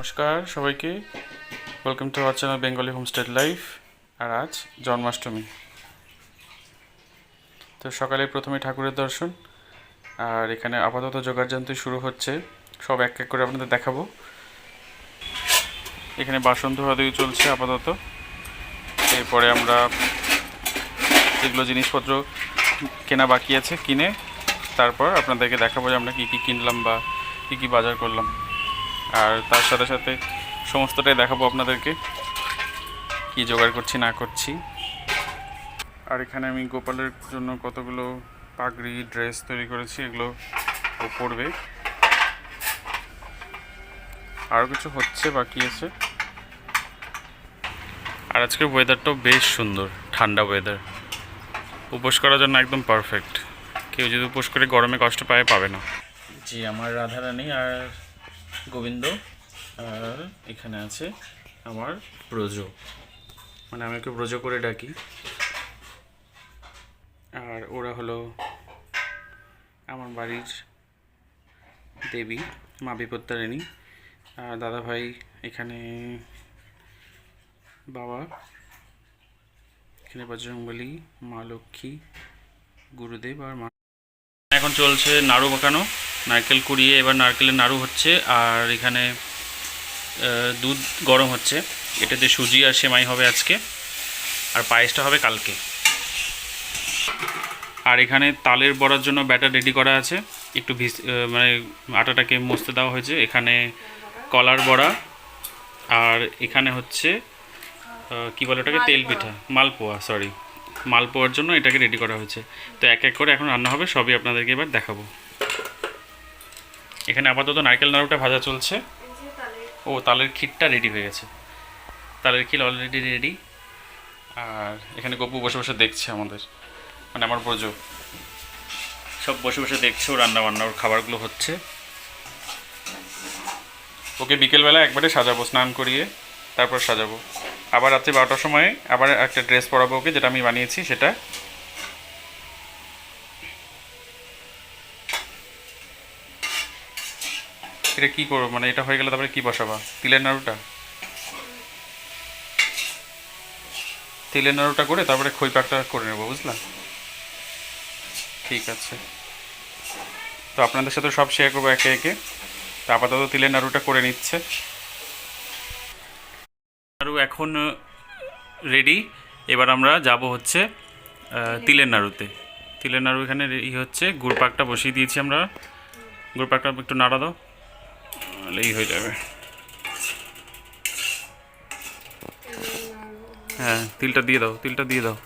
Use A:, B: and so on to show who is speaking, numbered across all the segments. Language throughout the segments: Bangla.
A: নমস্কার সবাইকে, welcome to our channel Bengali homestead life. আর আজ জন্মাষ্টমী, তো সকালে প্রথমে ঠাকুরের দর্শন। আর এখানে আপাতত যোগাড়যন্ত্র শুরু হচ্ছে, সব এক এক করে আপনাদের দেখাবো। এখানে বাসন ধোয়া ধুয়ি চলছে আপাতত। এরপরে আমরা যেগুলো জিনিসপত্র কেনা বাকি আছে কিনে তারপর আপনাদেরকে দেখাবো যে আমরা কী কী কিনলাম বা কী কী বাজার করলাম। আর তার সাথে সাথে সমস্তটাই দেখাবো আপনাদেরকে কি জোগাড় করছি না করছি। আর এখানে আমি গোপালের জন্য কতগুলো পাগড়ি ড্রেস তৈরি করেছি, এগুলো ও পরবে। আরও কিছু হচ্ছে বাকি আছে। আর আজকের ওয়েদারটাও বেশ সুন্দর, ঠান্ডা ওয়েদার, উপোস করার জন্য একদম পারফেক্ট। কেউ যদি উপোস করে গরমে কষ্ট পায় পাবে না। জি, আমার রাধারানী আর গোবিন্দ, আর এখানে আছে আমার ব্রজ, মানে আমি ওকে ব্রজ করে ডাকি। আর ওরা হলো আমার বাড়ির দেবী মা বিপত্তারিণী। আর দাদাভাই এখানে বাবা, এখানে বজরংবলী, মা লক্ষ্মী, গুরুদেব আর মা। এখন চলছে নাড়ু পাকানো, নারকেল কুড়িয়ে এবার নারকেলের নাড়ু হচ্ছে। আর এখানে দুধ গরম হচ্ছে, এটাতে সুজি আর সেমাই হবে আজকে, আর পায়েসটা হবে কালকে। আর এখানে তালের বড়ার জন্য ব্যাটার রেডি করা আছে, একটু মানে আটাটাকে মস্তে দেওয়া হয়েছে। এখানে কলার বড়া, আর এখানে হচ্ছে কী বলে ওটাকে, তেল পিঠা, মালপোয়া, সরি, মালপোয়ার জন্য এটাকে রেডি করা হয়েছে। তো এক এক করে এখন রান্না হবে, সবই আপনাদেরকে এবার দেখাবো। এখানে আপাতত নারকেল নাড়ুটা ভাজা চলছে। ও, তালের ক্ষীরটা রেডি হয়ে গেছে, তালের ক্ষীর অলরেডি রেডি। আর এখানে গপু বসে বসে দেখছে আমাদের, মানে আমার ব্রজ সব বসে বসে দেখছে ও রান্না বান্না, ওর খাবারগুলো হচ্ছে। ওকে বিকেলবেলা একবারে সাজাবো, স্নান করিয়ে তারপর সাজাবো। আবার রাত্রি 12টার সময় আবার একটা ড্রেস পরাবো ওকে, যেটা আমি বানিয়েছি সেটা। এটা কী করবো, মানে এটা হয়ে গেলে তারপরে কী বসাবা? তিলের নাড়ুটা, তিলের নাড়ুটা করে তারপরে খই পাকটা করে নেবো, বুঝলাম। ঠিক আছে, তো আপনাদের সাথে সব শেয়ার করবো একে একে। তো আপাতত তিলের নাড়ুটা করে নিচ্ছে। নাড়ু এখন রেডি, এবার আমরা যাব হচ্ছে তিলের নাড়ুতে। তিলের নাড়ু এখানে হচ্ছে, গুড় পাকটা বসিয়ে দিয়েছি আমরা। গুড় পাকটা একটু নাড়া দাও, এই হয়ে যাবে। হ্যাঁ, তিলটা দিয়ে দাও, তিলটা দিয়ে দাও,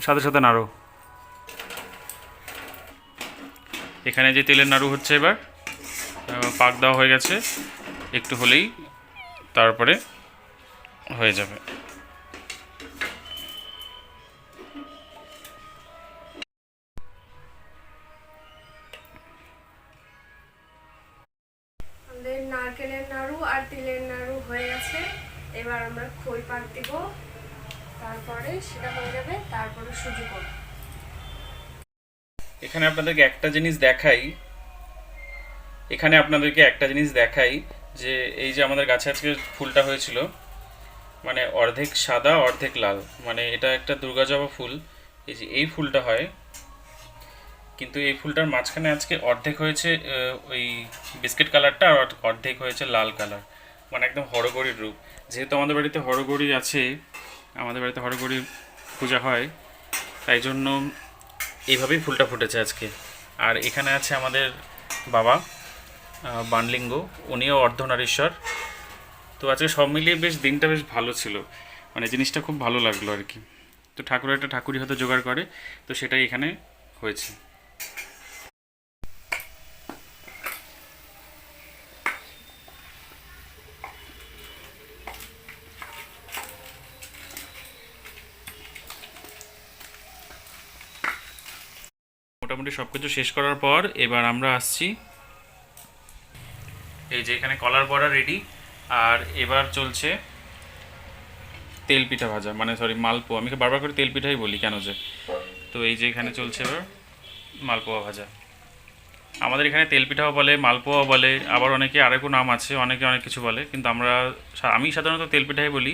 A: সাথে সাথে নাড়ো। এখানে যে তেলের নাড়ু হচ্ছে, এবার পাক দেওয়া হয়ে গেছে, একটু হলেই তারপরে হয়ে যাবে।
B: আমাদের নারকেলের নাড়ু আর তিলের নাড়ু হয়ে গেছে। এবার আমরা খই পাক দিব, তারপরে সেটা হয়ে যাবে, তারপরে সুজি করব।
A: এখানে আপনাদেরকে একটা জিনিস দেখাই, যে এই যে আমাদের গাছে আজকে ফুলটা হয়েছিল, মানে অর্ধেক সাদা অর্ধেক লাল, মানে এটা একটা দুর্গা জবা ফুল। এই যে এই ফুলটা হয়, কিন্তু এই ফুলটার মাঝখানে আজকে অর্ধেক হয়েছে ওই বিস্কিট কালারটা, আর অর্ধেক হয়েছে লাল কালার, মানে একদম হরগৌরীর রূপ। যেহেতু আমাদের বাড়িতে হরগৌরী আছে, আমাদের বাড়িতে হরগৌরী পূজা হয়, তাই জন্য এইভাবেই ফুলটা ফুটেছে আজকে। আর এখানে আছে আমাদের বাবা বানলিঙ্গ, উনিও অর্ধনারীশ্বর। তো আজকে সব মিলিয়ে বেশ দিনটা বেশ ভালো ছিল, মানে জিনিসটা খুব ভালো লাগলো আর কি। তো ঠাকুর একটা ঠাকুরই হয়তো জোগাড় করে, তো সেটাই এখানে হয়েছে। মোটামুটি সব কিছু শেষ করার পর এবার আমরা আসছি, এই যে এখানে কলার বড়া রেডি। আর এবার চলছে তেল পিঠা ভাজা, মানে সরি মালপোয়া, আমি বারবার করে তেল পিঠাই বলি কেন যে। তো এই যে এখানে চলছে এবার মালপোয়া ভাজা। আমাদের এখানে তেলপিঠাও বলে, মালপোয়াও বলে, আবার অনেকে আরেকও নাম আছে, অনেকে অনেক কিছু বলে, কিন্তু আমি সাধারণত তেলপিঠাই বলি।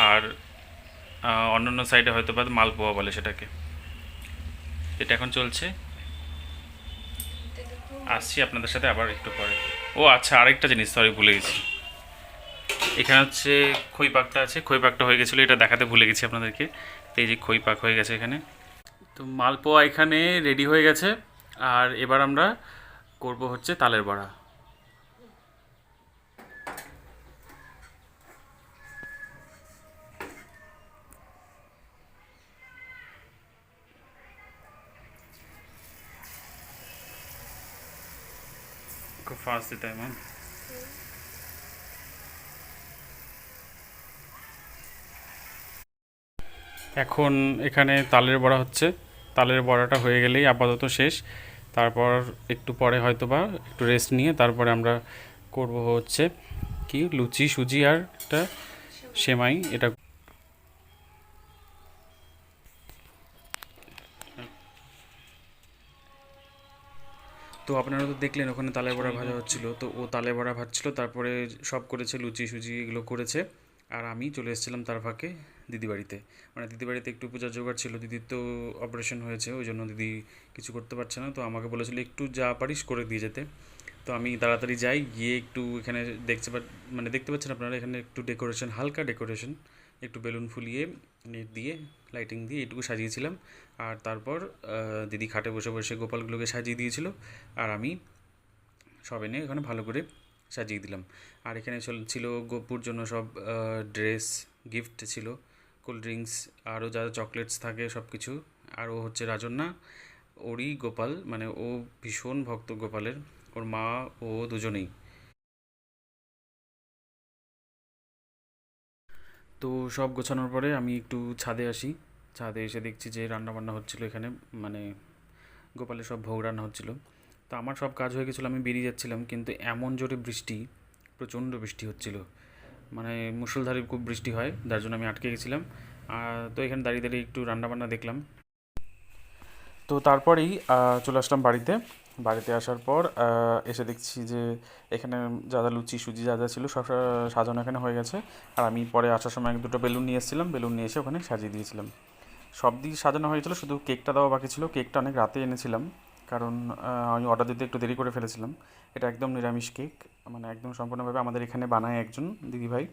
A: আর অন্যান্য সাইডে হয়তো বা মালপোয়া বলে সেটাকে। এটা এখন চলছে, আসছি আপনাদের সাথে আবার একটু পরে। ও আচ্ছা, আরেকটা জিনিস সরি ভুলে গেছি, এখানে হচ্ছে খই পাকটা আছে, খই পাকটা হয়ে গেছিলো, এটা দেখাতে ভুলে গেছি আপনাদেরকে। তো এই যে খই পাক হয়ে গেছে এখানে। তো মালপোয়া এখানে রেডি হয়ে গেছে। আর এবার আমরা করব হচ্ছে তালের বড়া। খুব ফাস্ট দিতে হয় ম্যাম। এখন এখানে তালের বড়া হচ্ছে। তালের বড়াটা হয়ে গেলেই আপাতত শেষ। তারপর একটু পরে হয়তো বা একটু রেস্ট নিয়ে তারপরে আমরা করব হচ্ছে কি লুচি, সুজি আর একটা সেমাই। এটা তো আপনারা তো দেখলেন ওখানে তালের বড়া ভাজা হচ্ছিল, তো ও তালের বড়া ভাজছিল, তারপরে সব করেছে, লুচি সুজি এগুলো করেছে। আর আমি চলে এসেছিলাম তার ফাঁকে দিদি বাড়িতে। মানে দিদি বাড়িতে একটু পূজার জোগাড় ছিল, দিদির তো অপারেশন হয়েছে, ওই জন্য দিদি কিছু করতে পারছে না, তো আমাকে বলেছিল একটু যা পারিস করে দিয়ে যেতে। তো আমি তাড়াতাড়ি যাই, গিয়ে একটু এখানে মানে দেখতে পাচ্ছেন আপনারা এখানে একটু ডেকোরেশন, হালকা ডেকোরেশন, একটু বেলুন ফুলিয়ে নেট দিয়ে লাইটিং দিয়ে এটুকু সাজিয়েছিলাম। আর তারপর দিদি খাটে বসে বসে গোপালগুলোকে সাজিয়ে দিয়েছিল, আর আমি সব এনে এখানে ভালো করে সাজিয়ে দিলাম। আর এখানে ছিল গোপুর জন্য সব ড্রেস, গিফট ছিল, কোল্ড ড্রিঙ্কস, আরও যা চকলেটস থাকে সব কিছু। আর ও হচ্ছে রাজন্যা, ওরই গোপাল, মানে ও ভীষণ ভক্ত গোপালের, ওর মা ও দুজনেই। তো সব গোছানোর পরে আমি একটু ছাদে আসি। ছাদে এসে দেখছি যে রান্না বান্না হচ্ছিলো এখানে, মানে গোপালের সব ভোগ রান্না হচ্ছিলো। তো আমার সব কাজ হয়ে গেছিলো, আমি বেরিয়ে যাচ্ছিলাম, কিন্তু এমন জোরে বৃষ্টি, প্রচণ্ড বৃষ্টি হচ্ছিল, মানে মুষলধারে খুব বৃষ্টি হয়, যার জন্য আমি আটকে গেছিলাম। তো এখানে দাঁড়িয়ে দাঁড়িয়ে একটু রান্নাবান্না দেখলাম। তো তারপরেই চলে আসলাম বাড়িতে। বাড়িতে আসার পর এসে দেখছি যে এখানে যা যা লুচি সুজি যা যা ছিল সব সাজানো এখানে হয়ে গেছে। আর আমি পরে আসার সময় দুটো বেলুন নিয়ে এসেছিলাম, বেলুন নিয়ে এসে ওখানে সাজিয়ে দিয়েছিলাম। সব দিক সাজানো হয়েছিল, শুধু কেকটা দেওয়া বাকি ছিল। কেকটা অনেক রাতে এনেছিলাম, কারণ আমি অর্ডার দিতে একটু দেরি করে ফেলেছিলাম। এটা একদম নিরামিষ কেক, মানে একদম সম্পূর্ণভাবে আমাদের এখানে বানায় একজন দিদিভাই,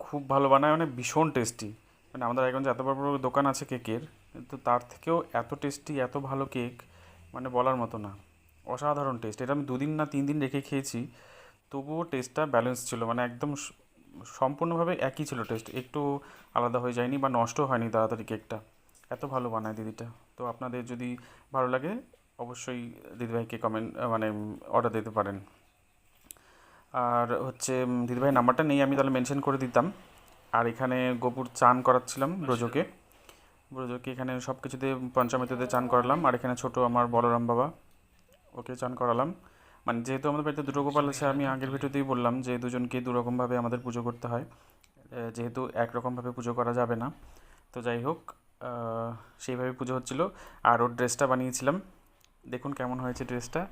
A: খুব ভালো বানায়, মানে ভীষণ টেস্টি। মানে আমাদের এখন যে এত বড় বড় দোকান আছে কেকের, কিন্তু তার থেকেও এত টেস্টি, এত ভালো কেক, মানে বলার মতো না। অসাধারণ টেস্ট। এটা আমি 2 দিন না 3 দিন রেখে খেয়েছি, তবুও টেস্টটা ব্যালেন্স ছিল, মানে একদম সম্পূর্ণভাবে একই ছিল টেস্ট, একটু আলাদা হয়ে যায়নি বা নষ্ট হয়নি তাড়াতাড়ি কেকটা। এত ভালো বানায় দিদিটা। তো আপনাদের যদি ভালো লাগে অবশ্যই দিদিভাইকে কমেন্ট মানে অর্ডার দিতে পারেন। আর হচ্ছে দিদিভাইয়ের নাম্বারটা নেই, আমি তাহলে মেনশন করে দিতাম। আর এখানে গোপুর চান করাচ্ছিলাম ব্রজকে। ব্রজকে এখানে সব কিছুতে পঞ্চামৃততে চান করালাম। আর এখানে ছোট আমার বলরাম বাবা, ওকে চান করালাম। মানে যেহেতু আমাদের বাড়িতে দুটো গোপাল আছে, আমি আগের ভিডিওতেই বললাম যে দুজনকে দুরকমভাবে আমাদের পুজো করতে হয়, যেহেতু একরকমভাবে পুজো করা যাবে না। তো যাই হোক, সেইভাবে পুজো হচ্ছিল। আর ওর ড্রেসটা বানিয়েছিলাম, দেখুন কেমন হয়েছে ড্রেসটা,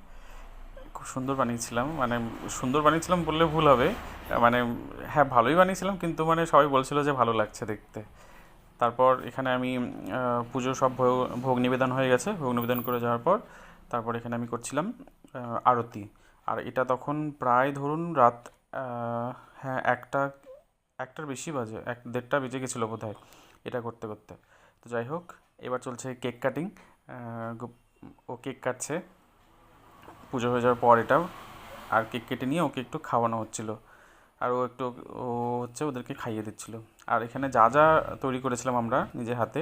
A: খুব সুন্দর বানিয়েছিলাম। মানে সুন্দর বানিয়েছিলাম বললে ভুল হবে, মানে হ্যাঁ ভালোই বানিয়েছিলাম, কিন্তু মানে সবাই বলছিল যে ভালো লাগছে দেখতে। তারপর এখানে আমি পুজো সব ভোগ নিবেদন হয়ে গেছে, ভোগ নিবেদন করে যাওয়ার পর তারপর এখানে আমি করছিলাম আরতি। আর এটা তখন প্রায় ধরুন রাত হ্যাঁ একটার বেশি বাজে, 1-1:30 বেজে গেছিলো বোধ হয় এটা করতে করতে। তো যাই হোক, এবার চলছে কেক কাটিং। ও কেক কাটছে পুজো হয়ে যাওয়ার পর এটাও। আর কেক কেটে নিয়ে ওকে একটু খাওয়ানো হচ্ছিল, আর ও হচ্ছে ওদেরকে খাইয়ে দিচ্ছিল। আর এখানে যা যা তৈরি করেছিলাম আমরা নিজের হাতে,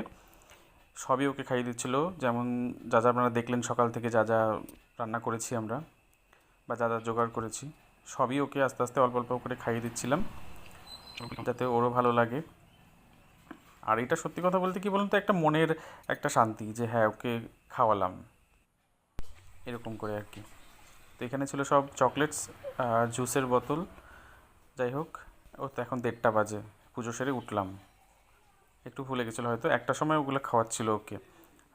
A: সবই ওকে খাইয়ে দিচ্ছিল। যেমন যা যা আপনারা দেখলেন সকাল থেকে যা যা রান্না করেছি আমরা, বা যা যা জোগাড় করেছি, সবই ওকে আস্তে আস্তে অল্প অল্প করে খাইয়ে দিচ্ছিলাম, যাতে ওরও ভালো লাগে। আর এটা সত্যি কথা বলতে কি বলুন তো, একটা মনের একটা শান্তি যে হ্যাঁ ওকে খাওয়ালাম, এরকম করে আর কি। তো এখানে ছিল সব চকলেটস, জুসের বোতল। যাই হোক, ও তো এখন 1:30 বাজে, পুজো সেরে উঠলাম, একটু ভুলে গেছিলো হয়তো, একটা সময় ওগুলো খাওয়াচ্ছিল ওকে।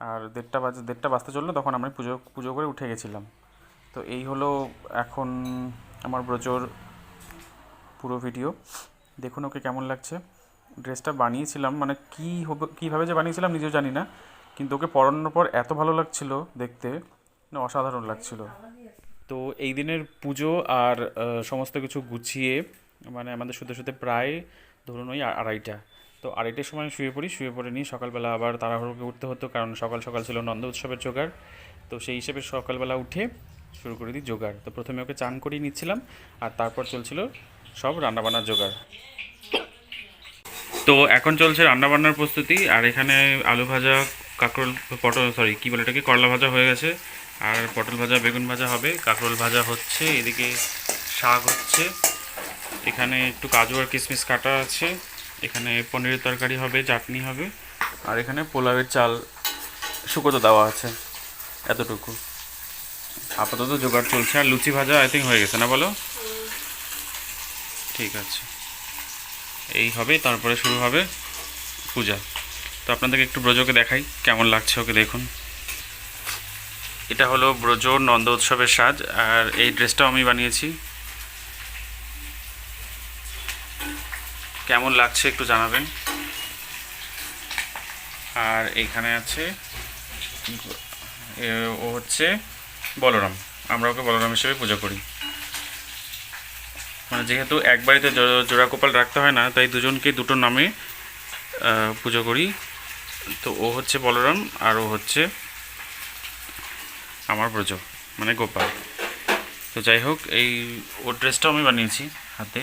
A: আর 1:30 বাজতে চললো, তখন আমরা পুজো পুজো করে উঠে গেছিলাম। তো তো এই হলো এখন আমার ব্রজোর পুরো ভিডিও। দেখুন ওকে কেমন লাগছে। ড্রেসটা বানিয়েছিলাম, মানে কী হবে কীভাবে যে বানিয়েছিলাম নিজেও জানি না, কিন্তু ওকে পরানোর পর এত ভালো লাগছিল দেখতে, মানে অসাধারণ লাগছিল। তো এই দিনের পুজো আর সমস্ত কিছু গুছিয়ে মানে আমাদের শুতে শুতে প্রায় ধরুন ওই আড়াইটা। তো আড়াইটার সময় শুয়ে পড়ি, শুয়ে পড়ে নিয়ে সকালবেলা আবার তাড়াহুড়ো করে উঠতে হতো, কারণ সকাল সকাল ছিল নন্দ উৎসবের জোগাড়। তো সেই হিসেবে সকালবেলা উঠে শুরু করে দিই জোগাড়। তো প্রথমে ওকে চান করিয়ে নিচ্ছিলাম, আর তারপর চলছিল সব রান্নাবান্নার জোগাড়। তো এখন চলছে রান্নাবান্নার প্রস্তুতি, আর এখানে আলু ভাজা, কাঁকরোল, পটল, সরি কী বলে এটাকে, করলা ভাজা হয়ে গেছে, আর পটল ভাজা, বেগুন ভাজা হবে, কাঁকরোল ভাজা হচ্ছে, এদিকে শাক হচ্ছে, এখানে একটু কাজু আর কিশমিশ কাটা আছে, এখানে পনিরের তরকারি হবে, চাটনি হবে, আর এখানে পোলাওয়ের চাল শুকোতে দেওয়া আছে। এতটুকু আপাতত জোগাড় চলছে। আর লুচি ভাজা আই থিঙ্ক হয়ে গেছে, না বলো? ঠিক আছে, এই হবে, তারপরে শুরু হবে পূজা। তো আপনাদেরকে একটু ব্রজকে দেখাই কেমন লাগছে ওকে, দেখুন। এটা হলো ব্রজোর নন্দ উৎসবের সাজ, আর এই ড্রেসটাও আমি বানিয়েছি। কেমন লাগছে একটু জানাবেন। আর এইখানে আছে ও হচ্ছে বলরাম, আমরা ওকে বলরাম হিসেবে পুজো করি। মানে যেহেতু এক বাড়িতে জোড়া কপাল রাখতে হয় না, তাই দুজনকে দুটো নামে পুজো করি। তো ও হচ্ছে বলরাম, আর ও হচ্ছে আমার ব্রজ, মানে গোপাল। তো যাই হোক, এই ওর ড্রেসটাও আমি বানিয়েছি হাতে,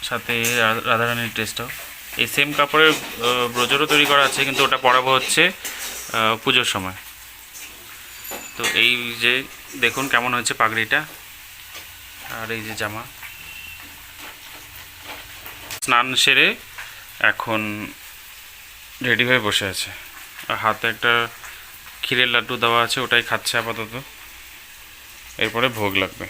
A: সাথে রাধারানীর ড্রেসটাও এই সেম কাপড়ের ব্রজেরও তৈরি করা আছে, কিন্তু ওটা পরাবো হচ্ছে পুজোর সময়। তো এই যে দেখুন কেমন হয়েছে পাগড়িটা, আর এই যে জামা। স্নান সেরে এখন রেডি হয়ে বসে আছে, আর হাতে একটা ক্ষীরের লাড্ডু দেওয়া আছে, ওটাই খাচ্ছে আপাতত, এরপরে ভোগ লাগবে।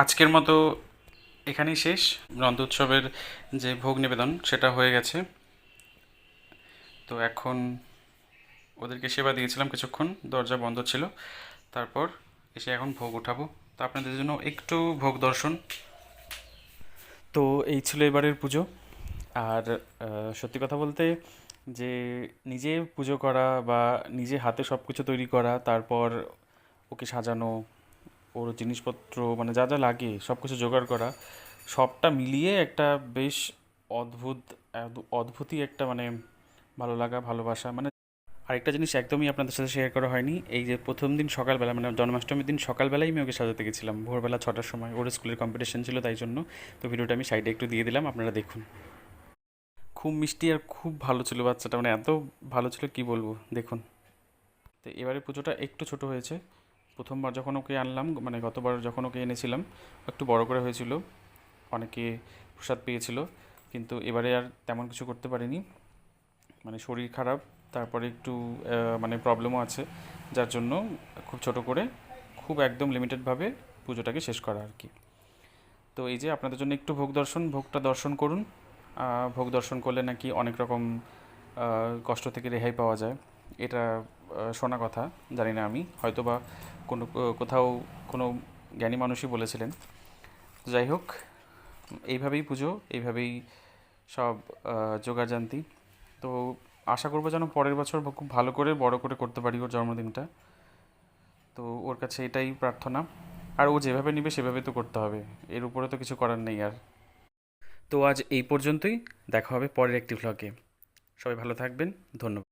A: আজকের মতো এখানেই শেষ। নন্দ উৎসবের যে ভোগ নিবেদন সেটা হয়ে গেছে। তো এখন ওদেরকে সেবা দিয়েছিলাম কিছুক্ষণ, দরজা বন্ধ ছিল, তারপর এসে এখন ভোগ উঠাবো। তো আপনাদের জন্য একটু ভোগ দর্শন। তো এই ছিল এবারের পুজো। আর সত্যি কথা বলতে, যে নিজে পুজো করা বা নিজে হাতে সব কিছু তৈরি করা, তারপর ওকে সাজানো, ওর জিনিসপত্র মানে যা যা লাগে সব কিছু জোগাড় করা, সবটা মিলিয়ে একটা বেশ অদ্ভুত অদ্ভুতই একটা মানে ভালো লাগা, ভালোবাসা। মানে আরেকটা জিনিস একদমই আপনাদের সাথে শেয়ার করা হয়নি, এই যে প্রথম দিন সকালবেলা মানে জন্মাষ্টমীর দিন সকালবেলাই আমি ওকে সাজাতে গেছিলাম, ভোরবেলা 6টার সময়। ওর স্কুলের কম্পিটিশন ছিল, তাই জন্য। তো ভিডিওটা আমি সাইডে একটু দিয়ে দিলাম, আপনারা দেখুন। খুব মিষ্টি আর খুব ভালো ছিল বাচ্চাটা, মানে এত ভালো ছিল কি বলবো, দেখুন। তো এবারে পুজোটা একটু ছোট হয়েছে। প্রথমবার যখন ওকে আনলাম, মানে গতবার যখন ওকে এনেছিলাম একটু বড় করে হয়েছিল, অনেকে প্রসাদ পেয়েছিল, কিন্তু এবারে আর তেমন কিছু করতে পারিনি। মানে শরীর খারাপ, তারপরে একটু মানে প্রবলেমও আছে, যার জন্য খুব ছোট করে, খুব একদম লিমিটেডভাবে পুজোটাকে শেষ করা আর কি। তো এই যে আপনাদের জন্য একটু ভোগটা দর্শন করুন। ভোগ দর্শন করলে নাকি অনেক রকম কষ্ট থেকে রেহাই পাওয়া যায়, এটা শোনা কথা, জানি না আমি, হয়তো বা কোনো কোথাও কোনো জ্ঞানী মানুষই বলেছিলেন। যাই হোক, এইভাবেই পুজো, এইভাবেই সব জোগাড়জান্তি। তো আশা করবো যেন পরের বছর খুব ভালো করে বড় করে করতে পারি ওর জন্মদিনটা। তো ওর কাছে এটাই প্রার্থনা, আর ও যেভাবে নেবে সেভাবে তো করতে হবে, এর উপরে তো কিছু করার নেই আর। তো আজ এই পর্যন্তই, দেখা হবে পরের একটি ভ্লগে। সবাই ভালো থাকবেন, ধন্যবাদ।